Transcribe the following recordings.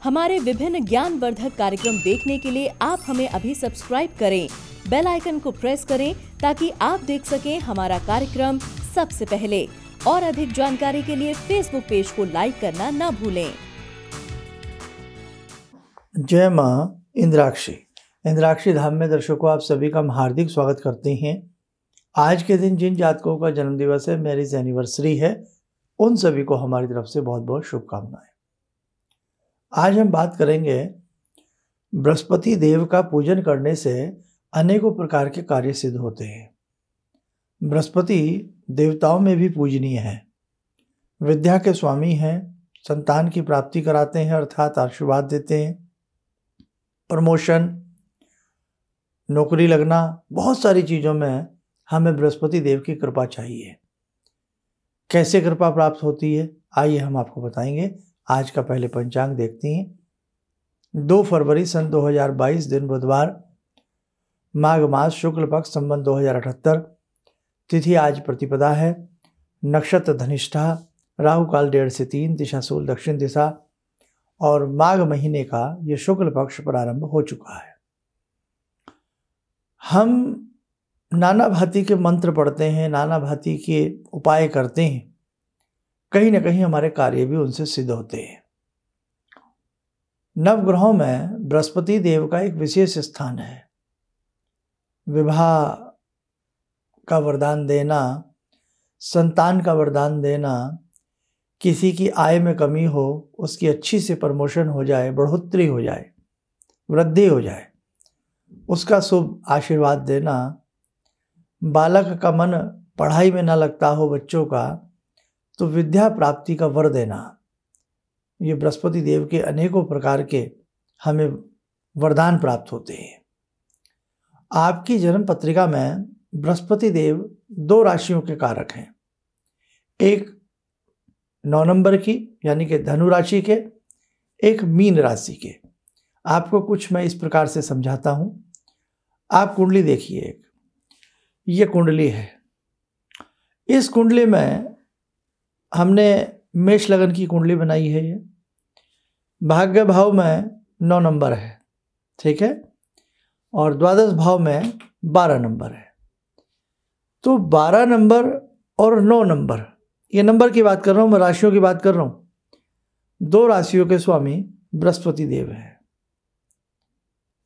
हमारे विभिन्न ज्ञानवर्धक कार्यक्रम देखने के लिए आप हमें अभी सब्सक्राइब करें, बेल आइकन को प्रेस करें ताकि आप देख सकें हमारा कार्यक्रम सबसे पहले। और अधिक जानकारी के लिए फेसबुक पेज को लाइक करना ना भूलें। जय मां इंद्राक्षी धाम में दर्शकों आप सभी का हम हार्दिक स्वागत करते हैं। आज के दिन जिन जातकों का जन्मदिवस है, मैरिज एनिवर्सरी है, उन सभी को हमारी तरफ से बहुत बहुत शुभकामनाएं। आज हम बात करेंगे बृहस्पति देव का पूजन करने से अनेकों प्रकार के कार्य सिद्ध होते हैं। बृहस्पति देवताओं में भी पूजनीय है, विद्या के स्वामी हैं, संतान की प्राप्ति कराते हैं अर्थात आशीर्वाद देते हैं, प्रमोशन, नौकरी लगना, बहुत सारी चीज़ों में हमें बृहस्पति देव की कृपा चाहिए। कैसे कृपा प्राप्त होती है आइए हम आपको बताएंगे। आज का पहले पंचांग देखते हैं। 2 फरवरी सन 2022 दिन बुधवार, माघ मास शुक्ल पक्ष संवत 2078, तिथि आज प्रतिपदा है, नक्षत्र धनिष्ठा, राहु काल 1:30 से 3, दिशा सूल दक्षिण दिशा, और माघ महीने का ये शुक्ल पक्ष प्रारंभ हो चुका है। हम नाना भांति के मंत्र पढ़ते हैं, नाना भांति के उपाय करते हैं, कहीं ना कहीं हमारे कार्य भी उनसे सिद्ध होते हैं। नवग्रहों में बृहस्पति देव का एक विशेष स्थान है। विवाह का वरदान देना, संतान का वरदान देना, किसी की आय में कमी हो उसकी अच्छी से प्रमोशन हो जाए, बढ़ोतरी हो जाए, वृद्धि हो जाए, उसका शुभ आशीर्वाद देना, बालक का मन पढ़ाई में ना लगता हो बच्चों का तो विद्या प्राप्ति का वर देना, ये बृहस्पति देव के अनेकों प्रकार के हमें वरदान प्राप्त होते हैं। आपकी जन्म पत्रिका में बृहस्पति देव 2 राशियों के कारक हैं, एक 9 नंबर की यानी कि धनु राशि के, एक मीन राशि के। आपको कुछ मैं इस प्रकार से समझाता हूं। आप कुंडली देखिए, एक ये कुंडली है। इस कुंडली में हमने मेष लगन की कुंडली बनाई है। ये भाग्य भाव में 9 नंबर है, ठीक है, और द्वादश भाव में 12 नंबर है। तो 12 नंबर और 9 नंबर, ये नंबर की बात कर रहा हूँ मैं, राशियों की बात कर रहा हूँ। 2 राशियों के स्वामी बृहस्पति देव हैं।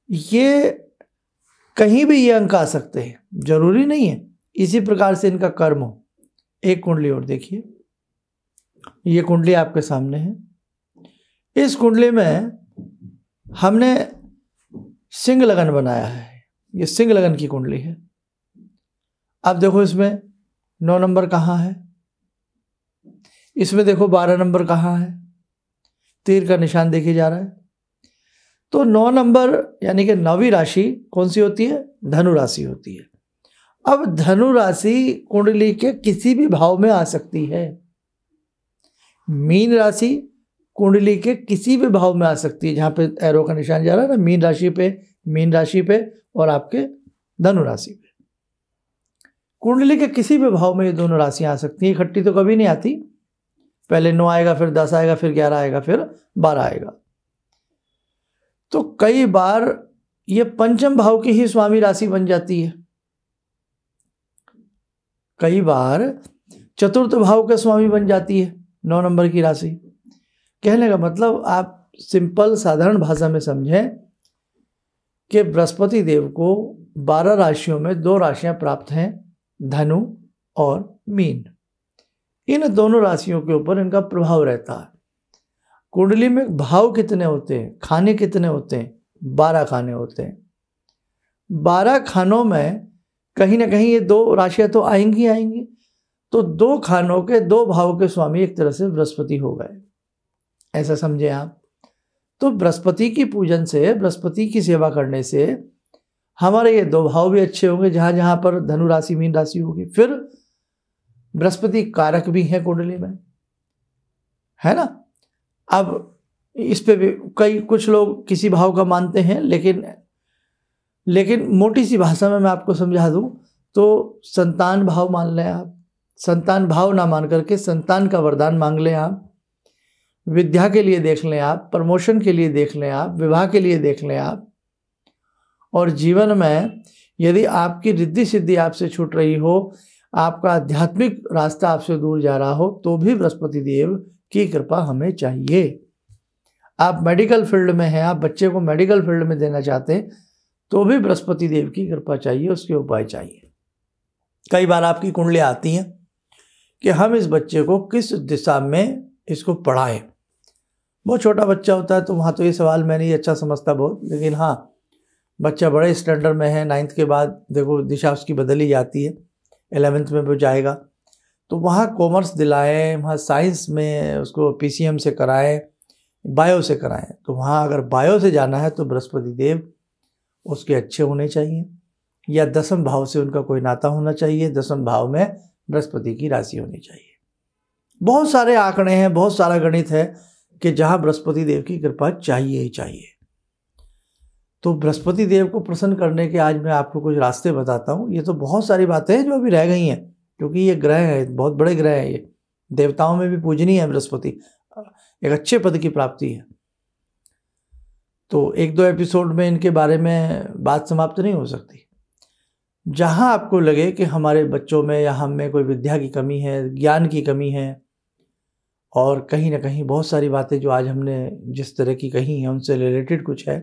ये कहीं भी ये अंक आ सकते हैं, जरूरी नहीं है इसी प्रकार से इनका कर्म हो। एक कुंडली और देखिए, ये कुंडली आपके सामने है। इस कुंडली में हमने सिंह लगन बनाया है, ये सिंह लगन की कुंडली है। अब देखो इसमें 9 नंबर कहाँ है, इसमें देखो 12 नंबर कहाँ है, तीर का निशान देखे जा रहा है। तो 9 नंबर यानी कि 9वीं राशि कौन सी होती है? धनु राशि होती है। अब धनु राशि कुंडली के किसी भी भाव में आ सकती है। मीन राशि कुंडली के किसी भी भाव में आ सकती है, जहाँ पे एरो का निशान जा रहा है ना, मीन राशि पे और आपके धनु राशि पे। कुंडली के किसी भी भाव में ये दोनों राशियां आ सकती हैं। इकट्ठी तो कभी नहीं आती, पहले 9 आएगा, फिर 10 आएगा, फिर 11 आएगा, फिर 12 आएगा। तो कई बार ये पंचम भाव की ही स्वामी राशि बन जाती है, कई बार चतुर्थ भाव के स्वामी बन जाती है 9 नंबर की राशि। कहने का मतलब आप सिंपल साधारण भाषा में समझें कि बृहस्पति देव को 12 राशियों में 2 राशियां प्राप्त हैं, धनु और मीन। इन दोनों राशियों के ऊपर इनका प्रभाव रहता है। कुंडली में भाव कितने होते हैं, खाने कितने होते हैं? 12 खाने होते हैं। 12 खानों में कहीं ना कहीं ये 2 राशियां तो आएंगी। तो 2 खानों के 2 भाव के स्वामी एक तरह से बृहस्पति हो गए, ऐसा समझे आप। तो बृहस्पति की पूजन से, बृहस्पति की सेवा करने से हमारे ये 2 भाव भी अच्छे होंगे, जहाँ जहाँ पर धनु राशि मीन राशि होगी। फिर बृहस्पति कारक भी है कुंडली में, है ना। अब इस पे भी कुछ लोग किसी भाव का मानते हैं, लेकिन मोटी सी भाषा में मैं आपको समझा दूं तो संतान भाव मान लें आप। संतान भाव ना मान करके संतान का वरदान मांग लें आप। विद्या के लिए देख लें आप, प्रमोशन के लिए देख लें आप, विवाह के लिए देख लें आप, और जीवन में यदि आपकी रिद्धि सिद्धि आपसे छूट रही हो, आपका आध्यात्मिक रास्ता आपसे दूर जा रहा हो, तो भी बृहस्पति देव की कृपा हमें चाहिए। आप मेडिकल फील्ड में हैं, आप बच्चे को मेडिकल फील्ड में देना चाहते हैं, तो भी बृहस्पति देव की कृपा चाहिए, उसके उपाय चाहिए। कई बार आपकी कुंडलियाँ आती हैं कि हम इस बच्चे को किस दिशा में इसको पढ़ाएं। बहुत छोटा बच्चा होता है तो वहाँ तो ये सवाल मैं नहीं अच्छा समझता बहुत, लेकिन हाँ बच्चा बड़े स्टैंडर्ड में है, 9th के बाद देखो दिशा उसकी बदली जाती है, 11th में वो जाएगा, तो वहाँ कॉमर्स दिलाएं, वहाँ साइंस में उसको PCM से कराएं, बायो से कराएं। तो वहाँ अगर बायो से जाना है तो बृहस्पति देव उसके अच्छे होने चाहिए, या 10वें भाव से उनका कोई नाता होना चाहिए, 10वें भाव में बृहस्पति की राशि होनी चाहिए। बहुत सारे आंकड़े हैं, बहुत सारा गणित है कि जहाँ बृहस्पति देव की कृपा चाहिए ही चाहिए। तो बृहस्पति देव को प्रसन्न करने के आज मैं आपको कुछ रास्ते बताता हूँ। ये तो बहुत सारी बातें हैं जो अभी रह गई हैं, क्योंकि ये ग्रह है, बहुत बड़े ग्रह है, ये देवताओं में भी पूजनीय है बृहस्पति, एक अच्छे पद की प्राप्ति है। तो 1-2 एपिसोड में इनके बारे में बात समाप्त नहीं हो सकती। जहाँ आपको लगे कि हमारे बच्चों में या हम में कोई विद्या की कमी है, ज्ञान की कमी है, और कहीं ना कहीं बहुत सारी बातें जो आज हमने जिस तरह की कही हैं उनसे रिलेटेड कुछ है,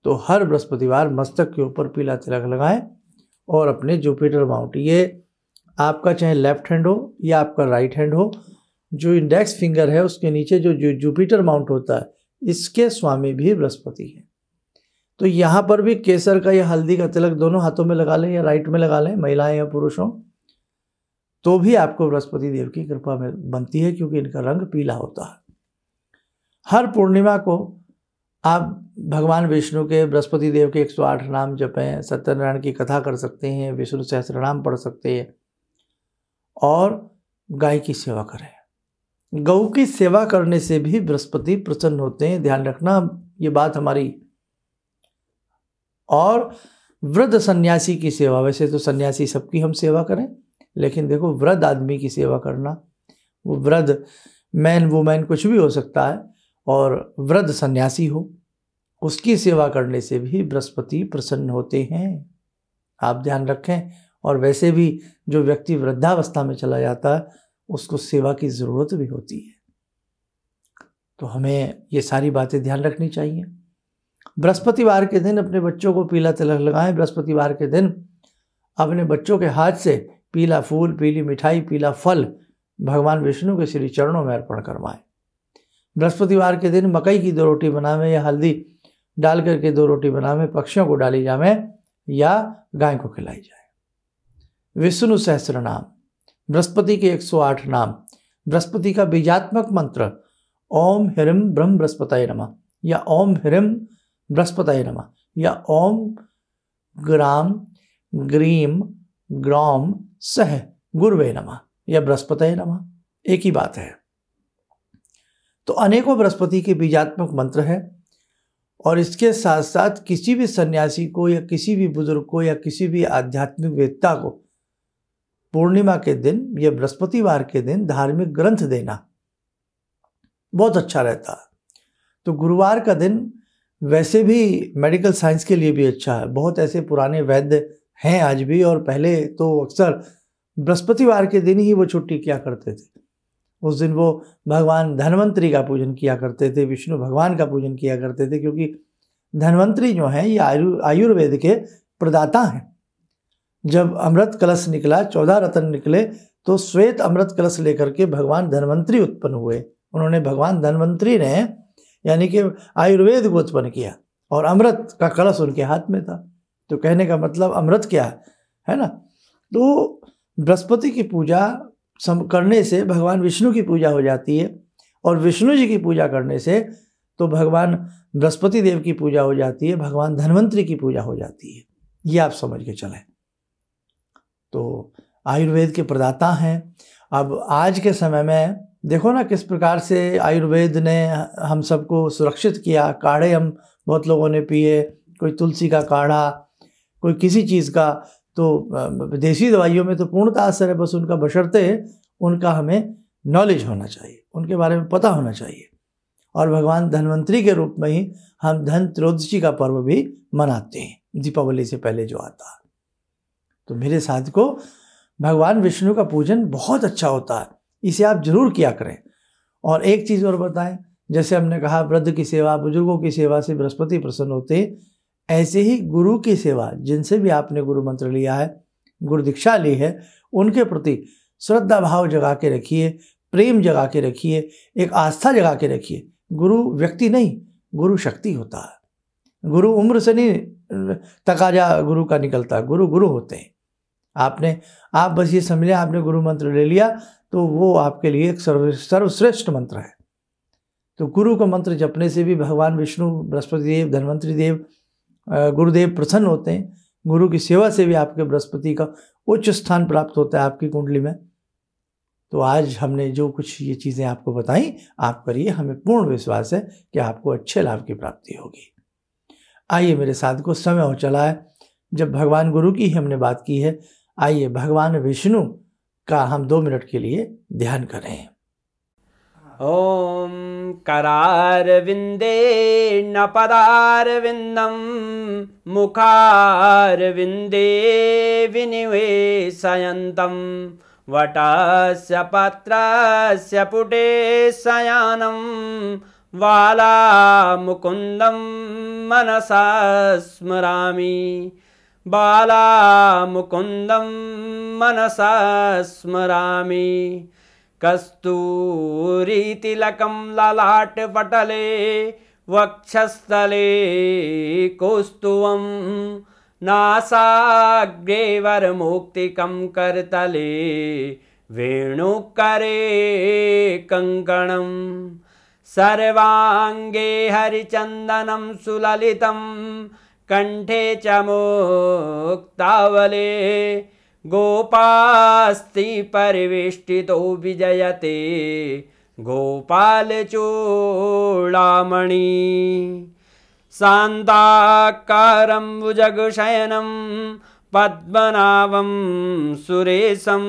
तो हर बृहस्पतिवार मस्तक के ऊपर पीला तिलक लगाएं और अपने जुपिटर माउंट, ये आपका चाहे लेफ्ट हैंड हो या आपका राइट हैंड हो, जो इंडेक्स फिंगर है उसके नीचे जो जुपिटर माउंट होता है, इसके स्वामी भी बृहस्पति हैं। तो यहाँ पर भी केसर का या हल्दी का तिलक दोनों हाथों में लगा लें या राइट में लगा लें, महिलाएं या पुरुष हों, तो भी आपको बृहस्पति देव की कृपा में बनती है, क्योंकि इनका रंग पीला होता है। हर पूर्णिमा को आप भगवान विष्णु के, बृहस्पति देव के 108 नाम जपें, सत्यनारायण की कथा कर सकते हैं, विष्णु सहस्त्रनाम पढ़ सकते हैं, और गाय की सेवा करें। गौ की सेवा करने से भी बृहस्पति प्रसन्न होते हैं, ध्यान रखना ये बात हमारी। और वृद्ध सन्यासी की सेवा, वैसे तो सन्यासी सबकी हम सेवा करें, लेकिन देखो वृद्ध आदमी की सेवा करना, वो वृद्ध मैन वुमेन कुछ भी हो सकता है, और वृद्ध सन्यासी हो, उसकी सेवा करने से भी बृहस्पति प्रसन्न होते हैं, आप ध्यान रखें। और वैसे भी जो व्यक्ति वृद्धावस्था में चला जाता है उसको सेवा की ज़रूरत भी होती है, तो हमें ये सारी बातें ध्यान रखनी चाहिए। बृहस्पतिवार के दिन अपने बच्चों को पीला तिलक लगाएं। बृहस्पतिवार के दिन अपने बच्चों के हाथ से पीला फूल, पीली मिठाई, पीला फल भगवान विष्णु के श्री चरणों में अर्पण करवाएं। बृहस्पतिवार के दिन मकई की 2 रोटी बनावें या हल्दी डाल करके 2 रोटी बनावें, पक्षियों को डाली जावें या गाय को खिलाई जाए। विष्णु सहस्त्र नाम, बृहस्पति के 108 नाम, बृहस्पति का बीजात्मक मंत्र ओम ह्रीं ब्रह्म बृहस्पतये नमः, या ओम ह्रीं बृहस्पतये नमः, या ओम ग्राम ग्रीम ग्रौम सह गुरुवे नमः, या बृहस्पतये नमः, एक ही बात है। तो अनेकों बृहस्पति के बीजात्मक मंत्र है, और इसके साथ साथ किसी भी सन्यासी को या किसी भी बुजुर्ग को या किसी भी आध्यात्मिक वेत्ता को पूर्णिमा के दिन या बृहस्पतिवार के दिन धार्मिक ग्रंथ देना बहुत अच्छा रहता है। तो गुरुवार का दिन वैसे भी मेडिकल साइंस के लिए भी अच्छा है। बहुत ऐसे पुराने वैद्य हैं आज भी, और पहले तो अक्सर बृहस्पतिवार के दिन ही वो छुट्टी किया करते थे। उस दिन वो भगवान धन्वंतरी का पूजन किया करते थे, विष्णु भगवान का पूजन किया करते थे, क्योंकि धन्वंतरी जो हैं ये आयुर्वेद के प्रदाता हैं। जब अमृत कलश निकला, 14 रत्न निकले, तो श्वेत अमृत कलश लेकर के भगवान धन्वंतरी उत्पन्न हुए। उन्होंने, भगवान धन्वंतरी ने यानी कि आयुर्वेद को उत्पन्न किया, और अमृत का कलश उनके हाथ में था। तो कहने का मतलब अमृत क्या है ना। तो बृहस्पति की पूजा करने से भगवान विष्णु की पूजा हो जाती है, और विष्णु जी की पूजा करने से तो भगवान बृहस्पति देव की पूजा हो जाती है, भगवान धन्वंतरी की पूजा हो जाती है। ये आप समझ के चलें। तो आयुर्वेद के प्रदाता हैं। अब आज के समय में देखो ना किस प्रकार से आयुर्वेद ने हम सबको सुरक्षित किया। काढ़े हम बहुत लोगों ने पिए, कोई तुलसी का काढ़ा, कोई किसी चीज़ का। तो देसी दवाइयों में तो पूर्णतः असर है, बस उनका बशर्ते उनका हमें नॉलेज होना चाहिए, उनके बारे में पता होना चाहिए। और भगवान धन्वंतरी के रूप में ही हम धन त्रयोदशी का पर्व भी मनाते हैं, दीपावली से पहले जो आता है। तो मेरे साधकों, भगवान विष्णु का पूजन बहुत अच्छा होता है, इसे आप जरूर किया करें। और एक चीज़ और बताएं, जैसे हमने कहा वृद्ध की सेवा, बुजुर्गों की सेवा से बृहस्पति प्रसन्न होते हैं, ऐसे ही गुरु की सेवा, जिनसे भी आपने गुरु मंत्र लिया है, गुरु दीक्षा ली है, उनके प्रति श्रद्धा भाव जगा के रखिए, प्रेम जगा के रखिए, एक आस्था जगा के रखिए। गुरु व्यक्ति नहीं, गुरु शक्ति होता है। गुरु उम्र से नहीं तकाजा गुरु का निकलता, गुरु गुरु होते हैं। आप बस ये समझ लें, आपने गुरु मंत्र ले लिया तो वो आपके लिए एक सर्वश्रेष्ठ मंत्र है। तो गुरु का मंत्र जपने से भी भगवान विष्णु, बृहस्पति देव, धन्वंतरी देव, गुरुदेव प्रसन्न होते हैं। गुरु की सेवा से भी आपके बृहस्पति का उच्च स्थान प्राप्त होता है आपकी कुंडली में। तो आज हमने जो कुछ ये चीज़ें आपको बताई, आप करिए, हमें पूर्ण विश्वास है कि आपको अच्छे लाभ की प्राप्ति होगी। आइए मेरे साधकों, समय हो चला है जब भगवान गुरु की ही हमने बात की है। आइए भगवान विष्णु का हम 2 मिनट के लिए ध्यान करें। ओम करारविंदे न पदारविंदम मुखारविंदे विनिवेशयन्तम वटस्य पत्रस्य पुटे शयानं बालामुकुन्दं मनसा स्मरामि, बालामुकुन्दं मनसा स्मरामि। कस्तूरीतिलकं ललाटपटले वक्षस्थले कौस्तुभं नासाग्रे वरमौक्तिकं करतले वेणुकरे कङ्कणं सर्वाङ्गे हरिचन्दनं सुललितं कंठे च मुक्तावले गोपास्ति परिवेष्टितो विजयते गोपालचूडामणि शान्ताकारं भुजगशयनं पद्मनाभं सुरेशं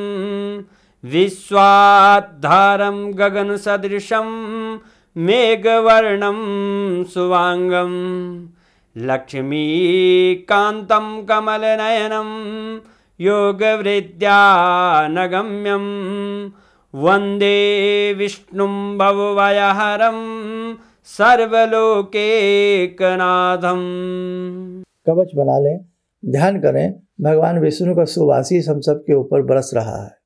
विश्वाधारं गगनसदृशं मेघवर्णं शुभांगं लक्ष्मीकान्तं कमलनयनं योगवृद्ध्यानगम्यं वन्दे विष्णुं भवभयहरं सर्वलोकैकनाथं। कवच बना लें, ध्यान करें, भगवान विष्णु का सुवासीस हम सब के ऊपर बरस रहा है।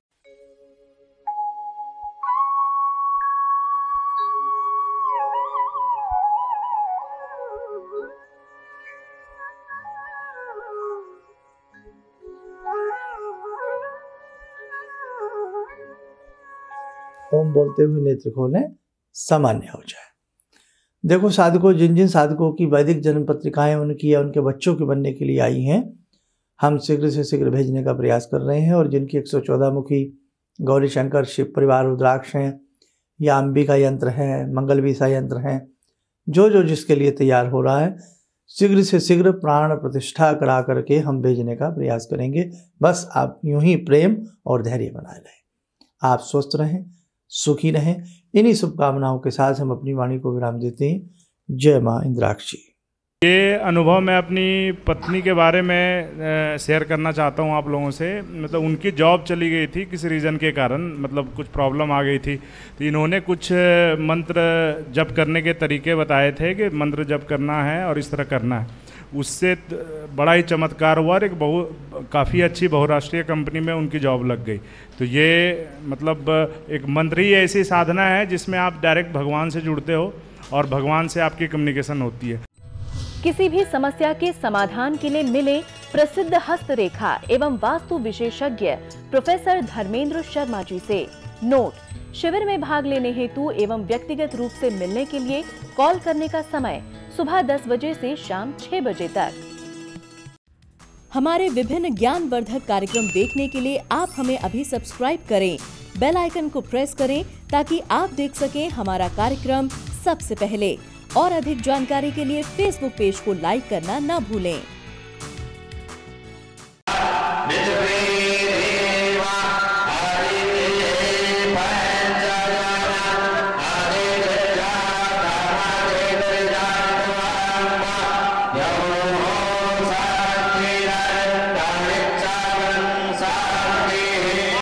ओम बोलते हुए नेत्र खोलें, सामान्य हो जाए। देखो साधकों, जिन जिन साधकों की वैदिक जन्म पत्रिकाएं उनकी या उनके बच्चों के बनने के लिए आई हैं, हम शीघ्र से शीघ्र भेजने का प्रयास कर रहे हैं। और जिनकी 114 मुखी गौरी शंकर शिव परिवार रुद्राक्ष हैं या अंबिका यंत्र हैं, मंगल विसा यंत्र हैं, जो जिसके लिए तैयार हो रहा है, शीघ्र से शीघ्र प्राण प्रतिष्ठा करा करके हम भेजने का प्रयास करेंगे। बस आप यूं ही प्रेम और धैर्य बनाए रहें। आप स्वस्थ रहें, सुखी रहें। इन्हीं शुभकामनाओं के साथ हम अपनी वाणी को विराम देते हैं। जय माँ इंद्राक्षी। ये अनुभव मैं अपनी पत्नी के बारे में शेयर करना चाहता हूँ आप लोगों से। मतलब उनकी जॉब चली गई थी किसी रीज़न के कारण, मतलब कुछ प्रॉब्लम आ गई थी, तो इन्होंने कुछ मंत्र जप करने के तरीके बताए थे कि मंत्र जप करना है और इस तरह करना है। उससे बड़ा ही चमत्कार हुआ और एक काफ़ी अच्छी बहुराष्ट्रीय कंपनी में उनकी जॉब लग गई। तो ये मतलब एक मंत्र ही ऐसी साधना है जिसमें आप डायरेक्ट भगवान से जुड़ते हो और भगवान से आपकी कम्युनिकेशन होती है। किसी भी समस्या के समाधान के लिए मिले प्रसिद्ध हस्तरेखा एवं वास्तु विशेषज्ञ प्रोफेसर धर्मेंद्र शर्मा जी से। नोट: शिविर में भाग लेने हेतु एवं व्यक्तिगत रूप से मिलने के लिए कॉल करने का समय सुबह 10 बजे से शाम 6 बजे तक। हमारे विभिन्न ज्ञानवर्धक कार्यक्रम देखने के लिए आप हमें अभी सब्सक्राइब करें, बेल आइकन को प्रेस करें ताकि आप देख सकें हमारा कार्यक्रम सबसे पहले। और अधिक जानकारी के लिए फेसबुक पेज को लाइक करना न भूलें।